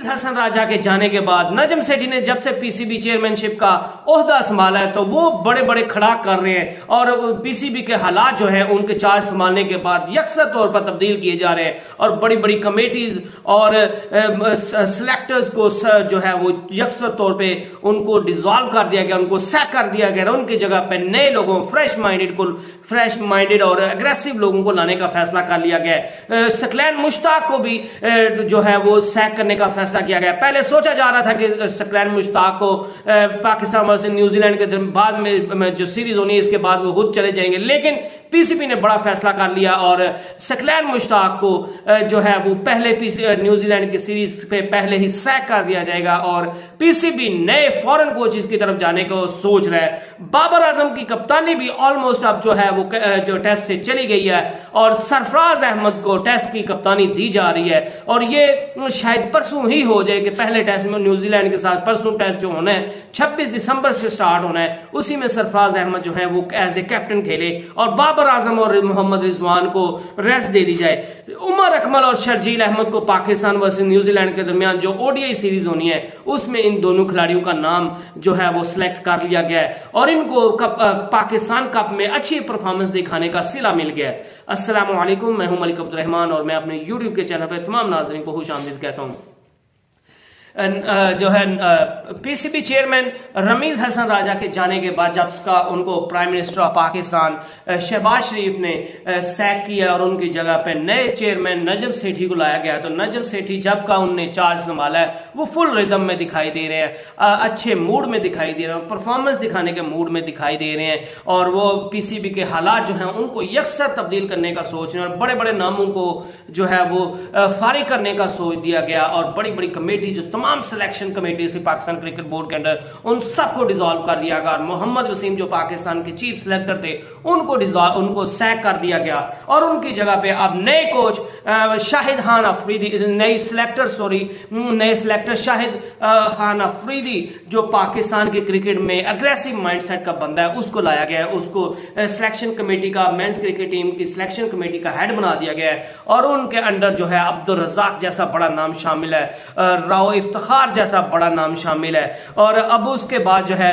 हसन राजा के जाने के बाद नजम सेठी ने जब से पीसीबी चेयरमैनशिप का ओहदा संभाला है तो वो बड़े बड़े खड़ाक कर रहे हैं और पीसीबी के हालात जो है उनके चार्ज संभालने के बाद यकसर तौर पर तब्दील किए जा रहे हैं और बड़ी बड़ी कमेटीज और सिलेक्टर्स को जो है वो यकसर तौर पे उनको डिसॉल्व कर दिया गया, उनको सैक कर दिया गया। उनकी जगह पे नए लोगों फ्रेश माइंडेड और एग्रेसिव लोगों को लाने का फैसला कर लिया गया। सकलैन मुश्ताक को भी जो है वो सैक करने का फैसला किया गया। पहले सोचा जा रहा था कि सकलैन मुश्ताक को पाकिस्तान वर्सेस न्यूजीलैंड के बाद में जो सीरीज होनी है इसके बाद वो खुद चले जाएंगे, लेकिन पीसीबी ने बड़ा फैसला कर लिया और सकलैन मुश्ताक को जो है वो पहले न्यूजीलैंड की सीरीज पे पहले ही सैक कर दिया जाएगा और पीसीबी नए फॉरेन कोचेस की तरफ जाने को सोच रहा है। बाबर आजम की कप्तानी भी ऑलमोस्ट अब जो है वो जो टेस्ट से चली गई है और सरफराज अहमद को टेस्ट की कप्तानी दी जा रही है और ये शायद परसों ही हो जाए कि पहले टेस्ट में न्यूजीलैंड के साथ परसों टेस्ट जो होना है 26 दिसंबर से स्टार्ट होना है, उसी में सरफराज अहमद जो है वो एज ए कैप्टन खेले और बाबर आजम और मोहम्मद रिजवान को रेस्ट दे दी जाए। उमर अकमल और शर्जील अहमद को पाकिस्तान वर्सेस न्यूजीलैंड के दरमियान जो ओडीआई सीरीज होनी है उसमें इन दोनों खिलाड़ियों का नाम जो है वो सिलेक्ट कर लिया गया है और इनको पाकिस्तान कप में अच्छी परफॉर्मेंस दिखाने का सिला मिल गया है। अस्सलाम वालेकुम, मैं हूं मलिक अब्दुल रहमान और मैं अपने यूट्यूब के चैनल पर तमाम नाज़रीन को खुशामदीद कहता हूं। जो है पीसीबी चेयरमैन रमीज हसन राजा के जाने के बाद जब का उनको prime minister of Pakistan Shehbaz Sharif ने सैक किया और उनकी जगह पे नए चेयरमैन नजम सेठी को लाया गया, तो नजम सेठी जब का उनने चार्ज संभाला है वो फुल रिदम में दिखाई दे रहे हैं, अच्छे मूड में दिखाई दे रहे हैं, परफॉर्मेंस दिखाने के मूड में दिखाई दे रहे हैं और वो पीसीबी के हालात जो हैं उनको यकसर तब्दील करने का सोच रहे हैं और बड़े बड़े नामों को जो है वो फारिग करने का सोच दिया गया और बड़ी बड़ी कमेटी जो तमाम सिलेक्शन कमेटी थी पाकिस्तान क्रिकेट बोर्ड के अंदर उन सबको डिसॉल्व कर दिया गया। मोहम्मद वसीम जो पाकिस्तान के चीफ सिलेक्टर थे उनको सैक कर दिया गया और उनकी जगह पे अब नए कोच शाहिद खान अफरीदी नए सिलेक्टर शाहिद खान अफरीदी जो पाकिस्तान के क्रिकेट में अग्रेसिव माइंडसेट का बंदा है उसको लाया गया है। उसको सिलेक्शन कमेटी का मेंस क्रिकेट टीम की सिलेक्शन कमेटी का हेड बना दिया गया है और उनके अंडर जो है अब्दुल रज़ाक जैसा बड़ा नाम शामिल है, राव इफ्तिखार जैसा बड़ा नाम शामिल है और अब उसके बाद जो है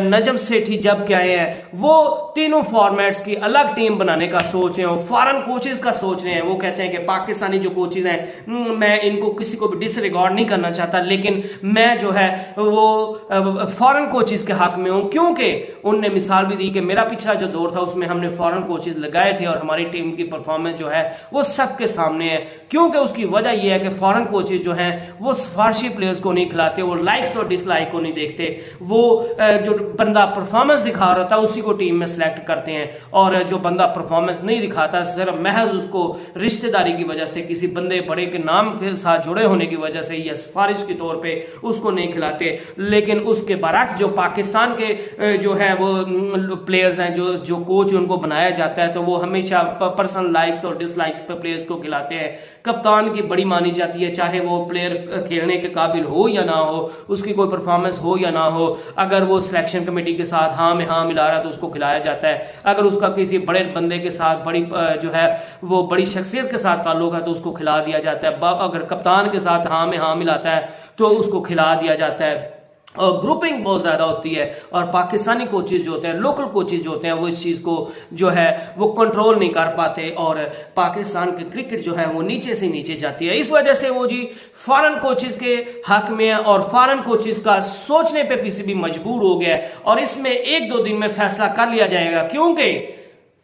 नजम सेठी जब के आए हैं वो तीनों फॉर्मेट्स की अलग टीम बनाने का सोच रहे हैं, फॉरेन कोचेस का सोच रहे हैं। वो कहते हैं कि पाकिस्तानी जो कोचेस हैं मैं इनको किसी को भी डिसरिगार्ड नहीं करना चाहता, लेकिन मैं जो है वो फॉरेन कोचेस के हक में हूं, क्योंकि उनने मिसाल भी दी कि मेरा पिछला जो दौर था उसमें हमने फॉरेन कोचेस लगाए थे और हमारी टीम की परफॉर्मेंस जो है वो सबके सामने है। क्योंकि उसकी वजह यह है कि फॉरेन कोचेस जो हैं वो सिफारशी प्लेयर्स को नहीं खिलाते, वो लाइक्स और डिसलाइक को नहीं देखते, वो जो बंदा परफॉर्मेंस दिखा रहा था उसी को टीम में सिलेक्ट करते हैं और जो बंदा परफॉर्मेंस नहीं दिखाता सिर्फ महज उसको रिश्तेदारी की वजह से किसी बंदे बड़े के नाम के साथ जुड़े होने की वजह से या सिफारिश के तौर पे उसको नहीं खिलाते। लेकिन उसके बरक्स जो पाकिस्तान के जो है वो प्लेयर्स हैं जो कोच उनको बनाया जाता है तो वो हमेशा पर्सनल लाइक्स और डिसलाइक्स पे प्लेयर्स को खिलाते हैं। कप्तान की बड़ी मानी जाती है, चाहे वो प्लेयर खेलने के काबिल हो या ना हो, उसकी कोई परफॉर्मेंस हो या ना हो, अगर वो सिलेक्शन कमेटी के साथ हाँ में हाँ मिला रहा है तो उसको खिलाया जाता है। अगर उसका किसी बड़े बंदे के साथ बड़ी जो है वो बड़ी शख्सियत के साथ ताल्लुक है तो उसको खिला दिया जाता है। अगर कप्तान के साथ हाँ में हाँ मिलाता है तो उसको खिला दिया जाता है और ग्रुपिंग बहुत ज्यादा होती है और पाकिस्तानी कोचेज जो होते हैं, लोकल कोचेज जो होते हैं वो इस चीज को जो है वो कंट्रोल नहीं कर पाते और पाकिस्तान की क्रिकेट जो है वो नीचे से नीचे जाती है। इस वजह से वो जी फॉरेन कोचेज के हक में है और फॉरेन कोचेज का सोचने पे पीसीबी मजबूर हो गया है और इसमें 1-2 दिन में फैसला कर लिया जाएगा। क्योंकि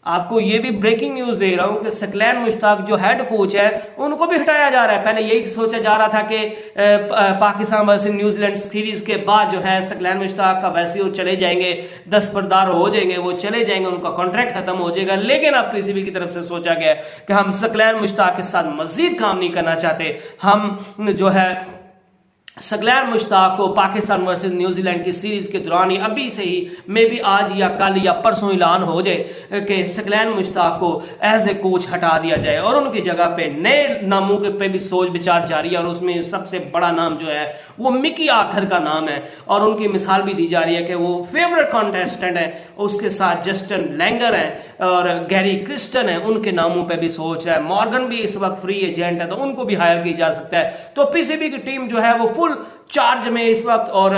आपको ये भी ब्रेकिंग न्यूज दे रहा हूं कि सकलैन मुश्ताक जो हेड कोच है उनको भी हटाया जा रहा है। पहले यही सोचा जा रहा था कि पाकिस्तान वर्सेस न्यूजीलैंड सीरीज के बाद जो है सकलैन मुश्ताक का वैसे वो चले जाएंगे, दस्तबरदार हो जाएंगे, वो चले जाएंगे, उनका कॉन्ट्रैक्ट खत्म हो जाएगा। लेकिन अब पीसीबी की तरफ से सोचा गया कि हम सकलैन मुश्ताक के साथ मजीद काम नहीं करना चाहते, हम जो है सगलैन मुश्ताक को पाकिस्तान वर्सेस न्यूजीलैंड की सीरीज के दौरान ही अभी से ही मे बी आज या कल या परसों ऐलान हो जाए कि सगलैन मुश्ताक को एज ए कोच हटा दिया जाए और उनकी जगह पे नए नामों के पे भी सोच विचार जारी है। और उसमें सबसे बड़ा नाम जो है वो मिकी आर्थर का नाम है और उनकी मिसाल भी दी जा रही है कि वो फेवरेट कॉन्टेस्टेंट है। उसके साथ जस्टिन लैंगर है और गैरी क्रिस्टन है, उनके नामों पे भी सोच है। मॉर्गन भी इस वक्त फ्री एजेंट है तो उनको भी हायर किया जा सकता है। तो पीसीबी की टीम जो है वो फुल चार्ज में इस वक्त और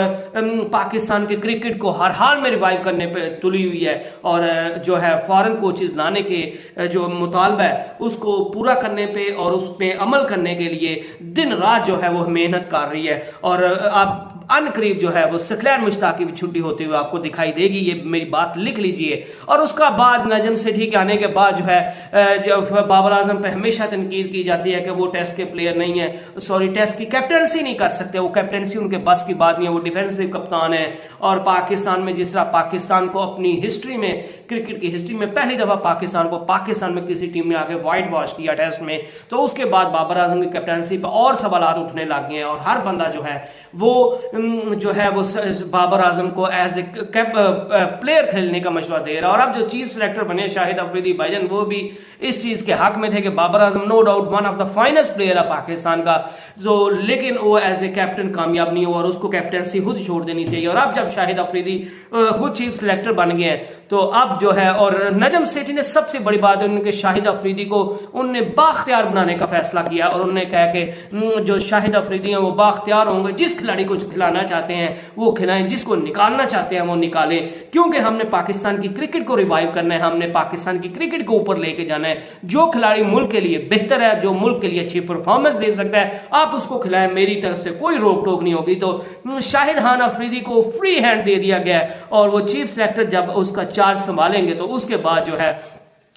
पाकिस्तान के क्रिकेट को हर हाल में रिवाइव करने पे तुली हुई है और जो है फॉरेन कोचेस लाने के जो मुतालबा है उसको पूरा करने पे और उस पे अमल करने के लिए दिन रात जो है वो मेहनत कर रही है। और आप अनकरीब जो है वो सगलैन मुश्ताक की भी छुट्टी होती हुई आपको दिखाई देगी, ये मेरी बात लिख लीजिए। और उसका बाद नजम सेठी के आने के बाद जो है जब बाबर आजम पे हमेशा तनकीद की जाती है कि वो टेस्ट के प्लेयर नहीं है, सॉरी टेस्ट की कैप्टनसी नहीं कर सकते, वो कैप्टनसी उनके बस की बात नहीं है, वो डिफेंसिव कप्तान है। और पाकिस्तान में जिस तरह पाकिस्तान को अपनी हिस्ट्री में, क्रिकेट की हिस्ट्री में पहली दफा पाकिस्तान में किसी टीम ने आके व्हाइट वॉश किया टेस्ट में, तो उसके बाद बाबर आजम की कैप्टनसी पर और सवाल उठने लग गए हैं और हर बंदा जो है वो बाबर आजम को एज ए प्लेयर खेलने का मशवरा दे रहा है। और अब जो चीफ सिलेक्टर बने शाहिद अफरीदी भाईजान, वो भी इस चीज के हक में थे कि Babar Azam no doubt one of the finest player है पाकिस्तान का, तो लेकिन वो एज ए कैप्टन कामयाब नहीं हुआ और उसको कैप्टनसी खुद छोड़ देनी चाहिए। और अब जब शाहिद अफरीदी खुद चीफ सिलेक्टर बन गए हैं तो अब जो है, और नजम सेठी ने सबसे बड़ी बात है उनके शाहिद अफरीदी को उनने बाख्तियार बनाने का फैसला किया और उन्होंने कहा कि जो शाहिद अफरीदी हैं वो बाख्तियार होंगे, जिस खिलाड़ी को खिलाना चाहते हैं वो खिलाएं, जिसको निकालना चाहते हैं वो निकालें, क्योंकि हमने पाकिस्तान की क्रिकेट को रिवाइव करना है, हमने पाकिस्तान की क्रिकेट को ऊपर लेके जाना है। जो खिलाड़ी मुल्क के लिए बेहतर है, जो मुल्क के लिए अच्छी परफॉर्मेंस दे सकता है, आप उसको खिलाएं, मेरी तरफ से कोई रोक टोक नहीं होगी। तो शाहिद खान अफरीदी को फ्री हैंड दे दिया गया और वो चीफ सेलेक्टर जब उसका चार्ज संभालेंगे तो उसके बाद जो है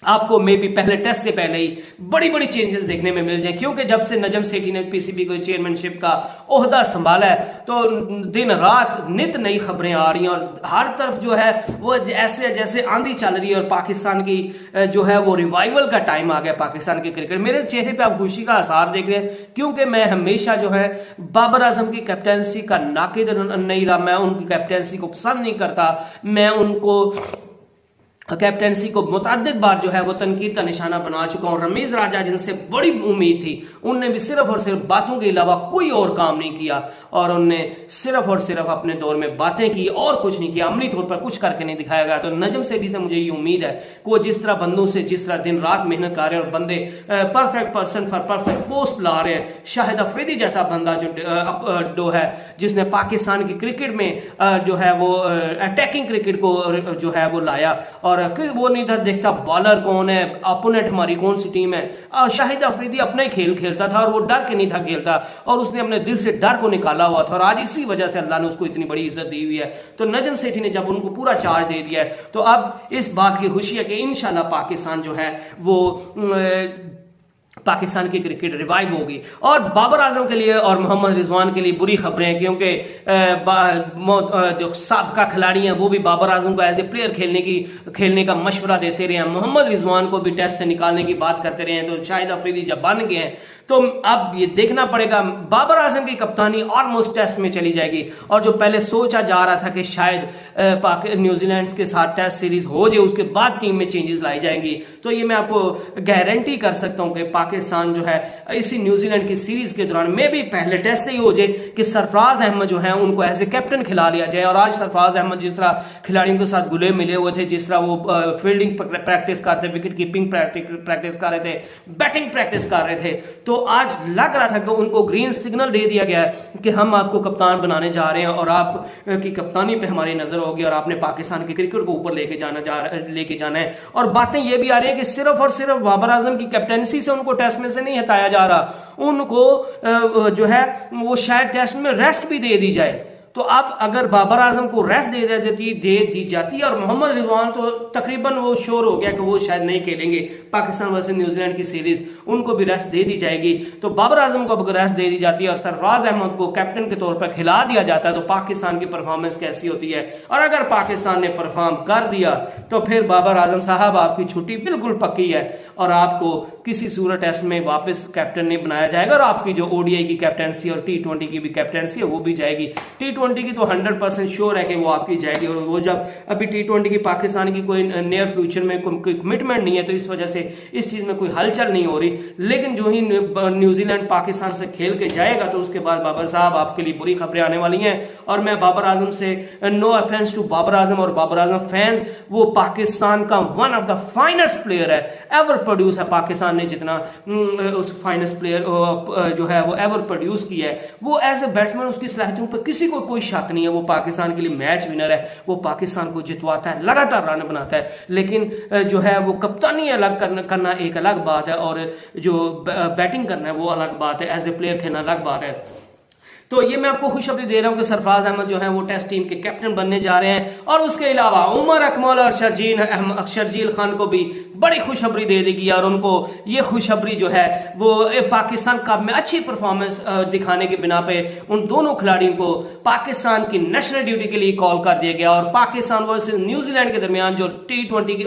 आपको मे बी पहले टेस्ट से पहले ही बड़ी बड़ी चेंजेस देखने में मिल जाए, क्योंकि जब से नजम सेठी ने पीसीबी को चेयरमैनशिप का ओहदा संभाला है तो दिन रात नित नई खबरें आ रही हैं और हर तरफ जो है वो ऐसे जैसे आंधी चल रही है और पाकिस्तान की जो है वो रिवाइवल का टाइम आ गया पाकिस्तान के क्रिकेट। मेरे चेहरे पे आप खुशी का आसार देख रहे हैं, क्योंकि मैं हमेशा जो है बाबर आजम की कैप्टनसी का नाकिद नहीं रहा, मैं उनकी कैप्टनसी को पसंद नहीं करता, मैं उनको कैप्टनसी को मुतअद्दिद बार जो है वो तनकीद का निशाना बना चुका हूं। रमीज राजा जिनसे बड़ी उम्मीद थी, उनने भी सिर्फ और सिर्फ बातों के अलावा कोई और काम नहीं किया और उनने सिर्फ और सिर्फ अपने दौर में बातें की और कुछ नहीं किया, अमली तौर पर कुछ करके नहीं दिखाया गया। तो नजम सेठी से मुझे ये उम्मीद है कि वो जिस तरह बंदों से जिस तरह दिन रात मेहनत कर रहे हैं और बंदे perfect person for perfect post ला रहे हैं, शाहिद अफरीदी जैसा बंदा जो है जिसने पाकिस्तान की क्रिकेट में जो है वो अटैकिंग क्रिकेट को जो है वो लाया और वो नहीं था देखता बॉलर कौन है, अपोनेंट हमारी कौन सी टीम है। शाहिद अफरीदी अपना ही खेल खेलता था और वो डर के नहीं था खेलता और उसने अपने दिल से डर को निकाला हुआ था और आज इसी वजह से अल्लाह ने उसको इतनी बड़ी इज्जत दी हुई है। तो नजम सेठी ने जब उनको पूरा चार्ज दे दिया है तो अब इस बात की खुशी है कि इंशाल्लाह पाकिस्तान जो है वो पाकिस्तान की क्रिकेट रिवाइव होगी। और बाबर आजम के लिए और मोहम्मद रिजवान के लिए बुरी खबरें हैं, क्योंकि जो साबका खिलाड़ी हैं वो भी बाबर आजम को एज ए प्लेयर खेलने का मशवरा देते रहे हैं, मोहम्मद रिजवान को भी टेस्ट से निकालने की बात करते रहे हैं। तो शाहिद अफरीदी जब बन गए हैं तो अब ये देखना पड़ेगा, बाबर आजम की कप्तानी ऑलमोस्ट टेस्ट में चली जाएगी और जो पहले सोचा जा रहा था कि शायद न्यूजीलैंड के साथ टेस्ट सीरीज हो जाए उसके बाद टीम में चेंजेस लाई जाएंगी, तो ये मैं आपको गारंटी कर सकता हूं कि पाकिस्तान जो है इसी न्यूजीलैंड की सीरीज के दौरान में भी पहले टेस्ट से ही हो जाए कि सरफराज अहमद जो है उनको एज ए कैप्टन खिला लिया जाए। और आज सरफराज अहमद जिस तरह खिलाड़ियों के साथ गुले मिले हुए थे, जिस तरह वो फील्डिंग प्रैक्टिस करते, विकेट कीपिंग प्रैक्टिस कर रहे थे, बैटिंग प्रैक्टिस कर रहे थे, तो आज लग रहा था कि उनको ग्रीन सिग्नल दे दिया गया है कि हम आपको कप्तान बनाने जा रहे हैं और आपकी कप्तानी पे हमारी नजर होगी और आपने पाकिस्तान की क्रिकेट को ऊपर लेके जाना है। और बातें ये भी आ रही है कि सिर्फ और सिर्फ बाबर आजम की कैप्टनसी से उनको टेस्ट में से नहीं हटाया जा रहा, उनको जो है वो शायद टेस्ट में रेस्ट भी दे दी जाए। तो अब अगर बाबर आजम को रेस्ट दे दी जाती और मोहम्मद रिजवान तो तकरीबन वो श्योर हो गया कि वो शायद नहीं खेलेंगे पाकिस्तान वर्सेस न्यूजीलैंड की सीरीज, उनको भी रेस्ट दे दी जाएगी। तो बाबर आजम को अगर रेस्ट दे दी जाती है और सरफराज अहमद को कैप्टन के तौर पर खिला दिया जाता है तो पाकिस्तान की परफॉर्मेंस कैसी होती है। और अगर पाकिस्तान ने परफॉर्म कर दिया तो फिर बाबर आजम साहब आपकी छुट्टी बिल्कुल पक्की है और आपको किसी सूरत टेस्ट में वापस कैप्टन नहीं बनाया जाएगा और आपकी जो ओडीआई की कैप्टनसी और T20 की भी कैप्टनसी है वो भी जाएगी। T20 की तो 100% श्योर है कि वो आपकी जाएगी, और वो जब अभी T20 की पाकिस्तान की कोई नियर फ्यूचर में कोई कमिटमेंट नहीं है तो इस वजह से इस चीज में कोई हलचल नहीं हो रही। लेकिन जो ही न्यूजीलैंड पाकिस्तान से खेल के जाएगा तो उसके बाद बाबर साहब आपके लिए बुरी खबरें आने वाली हैं। और मैं बाबर आजम से, no offence to Babar Azam और बाबर आजम फैंस, वो पाकिस्तान का one of the finest player है, एवर प्रोड्यूस है पाकिस्तान ने जितना उस फाइनेस्ट प्लेयर जो है वो एवर प्रोड्यूस किया है। वो एज ए बैट्समैन उसकी सलाहियतों पर किसी को कोई शक नहीं है। वो पाकिस्तान के लिए मैच विनर है, वो पाकिस्तान को जितवाता है, लगातार रन बनाता है। लेकिन जो है वो कप्तानी अलग करना एक अलग बात है और जो बैटिंग करना है वो अलग बात है, एज ए प्लेयर खेलना अलग बात है। तो ये मैं आपको खुशखबरी दे रहा हूं कि सरफराज अहमद जो है वो टेस्ट टीम के कैप्टन बनने जा रहे हैं। और उसके अलावा उमर अकमल और शर्जील खान को भी बड़ी खुशखबरी दे देगी और उनको ये खुशखबरी जो है वो पाकिस्तान कप में अच्छी परफॉर्मेंस दिखाने के बिना पे उन दोनों खिलाड़ियों को पाकिस्तान की नेशनल ड्यूटी के लिए कॉल कर दिया गया। और पाकिस्तान वर्सेस न्यूजीलैंड के दरमियान जो T20 की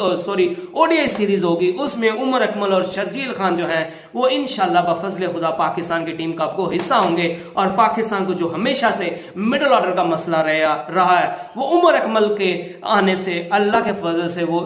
ओडीआई सीरीज होगी उसमें उमर अकमल और शर्जील खान जो है वो इंशाल्लाह बफजले खुदा पाकिस्तान की टीम कप को हिस्सा होंगे। और पाकिस्तान को जो हमेशा से मिडिल ऑर्डर का मसला रहा है वो उमर अकमल के आने से अल्लाह के फजल से वो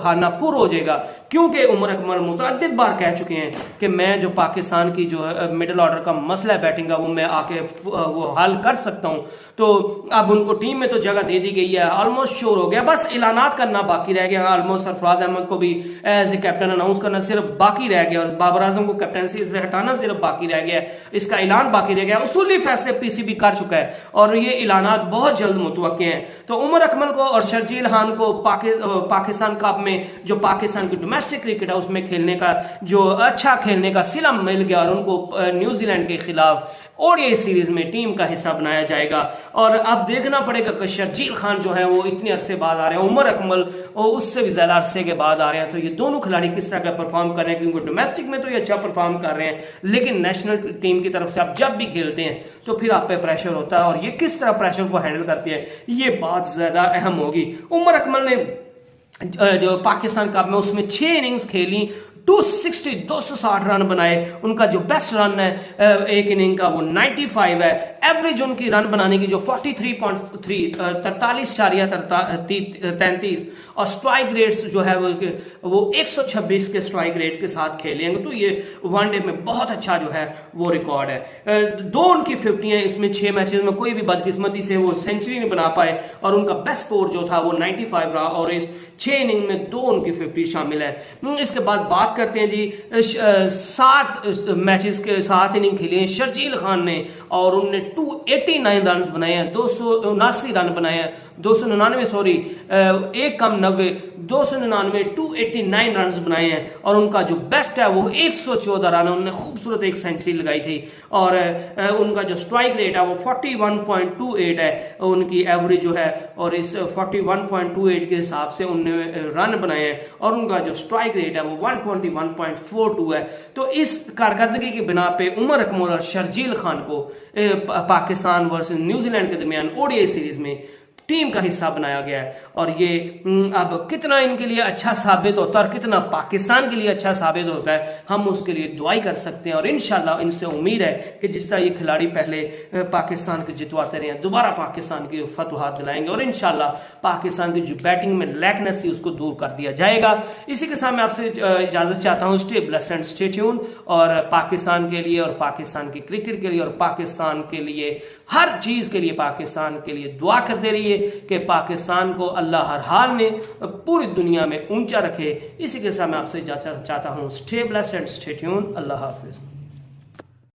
खाना पूरा हो जाएगा। क्योंकि उमर अकमल मुतअद्दिद बार कह चुके हैं कि मैं जो पाकिस्तान की जो मिडिल ऑर्डर का मसला है बैटिंग का वो मैं आके वो हल कर सकता हूं। तो अब उनको टीम में तो जगह दे दी गई है, ऑलमोस्ट श्योर हो गया, बस ऐलानात करना बाकी रह गया। ऑलमोस्ट सरफराज अहमद को भी एज ए कैप्टन अनाउंस करना सिर्फ बाकी रह गया और बाबर आजम को कैप्टनसी से हटाना सिर्फ बाकी रह गया, इसका ऐलान बाकी रह गया। उसूली फैसले पीसीबी कर चुका है और ये ऐलानात बहुत जल्द मुतवक्के हैं। तो उमर अकमल को और शर्जील खान को पाकिस्तान कप में जो पाकिस्तान की डोमेस्टिक क्रिकेट है उसमें खेलने का जो अच्छा खेलने का सिला मिल गया और उनको न्यूजीलैंड के खिलाफ ओडीआई सीरीज में टीम का हिस्सा बनाया जाएगा। और अब देखना पड़ेगा कि शर्जील खान जो है वो इतने अरसे बाद आ रहे हैं, उमर अकमल और उससे भी ज्यादा अरसे के बाद आ रहे हैं, तो ये दोनों खिलाड़ी किस तरह का परफॉर्म कर रहे हैं। क्योंकि डोमेस्टिक में तो ये अच्छा परफॉर्म कर रहे हैं लेकिन नेशनल टीम की तरफ से आप जब भी खेलते हैं तो फिर आप पे प्रेशर होता है और ये किस तरह प्रेशर को हैंडल करते हैं ये बात ज्यादा अहम होगी। उमर अकमल ने जो पाकिस्तान कप में उसमें 6 इनिंग्स खेली, 260 रन बनाए। उनका जो बेस्ट रन है एक इनिंग का वो 95 है। एवरेज उनकी रन बनाने की जो 43.3 43 और स्ट्राइक रेट्स जो है वो 126 के स्ट्राइक रेट के साथ खेलेंगे। तो ये वनडे में बहुत अच्छा जो है वो रिकॉर्ड है। 2 उनकी 50 है, इसमें 6 मैचेस में कोई भी बदकिस्मती से वो सेंचुरी नहीं बना पाए और उनका बेस्ट स्कोर जो था वो 95 रहा और इस 6 इनिंग में 2 उनकी 50 शामिल है। इसके बाद बात करते हैं जी 7 मैचेस के 7 इनिंग खेले हैं शर्जील खान ने और उनने 289 रन बनाए हैं, 279 रन बनाए हैं, 299 सॉरी एक कम 90 299 289 रन बनाए हैं और उनका जो बेस्ट है वो 114 रन है। उन्होंने खूबसूरत एक सेंचुरी लगाई थी और उनका जो स्ट्राइक रेट है वो 41.28 है उनकी एवरेज जो है और इस 41.28 के हिसाब से उन्होंने रन बनाए हैं और उनका जो स्ट्राइक रेट है वो 121.42 है। तो इस कारकर्दगी की बिना पे उमर अकमल और शर्जील खान को पाकिस्तान वर्सेस न्यूजीलैंड के दरमियान ओडीआई सीरीज में टीम का हिस्सा बनाया गया है और ये अब कितना इनके लिए अच्छा साबित होता है और कितना पाकिस्तान के लिए अच्छा साबित होता है हम उसके लिए दुआई कर सकते हैं। और इंशाल्लाह इनसे उम्मीद है कि जिस तरह ये खिलाड़ी पहले पाकिस्तान को जितवाते रहे दोबारा पाकिस्तान की फतवाहत दिलाएंगे और इंशाल्लाह पाकिस्तान की जो बैटिंग में लैकनेस थी उसको दूर कर दिया जाएगा। इसी के साथ मैं आपसे इजाजत चाहता हूँ। Stay blessed and stay tune और पाकिस्तान के लिए और पाकिस्तान की क्रिकेट के लिए और पाकिस्तान के लिए हर चीज के लिए पाकिस्तान के लिए दुआ करते रहिए कि पाकिस्तान को अल्लाह हर हाल में पूरी दुनिया में ऊंचा रखे। इसी के साथ मैं आपसे इजाजत चाहता हूँ। Stay blessed and stay tune. Allah Hafiz.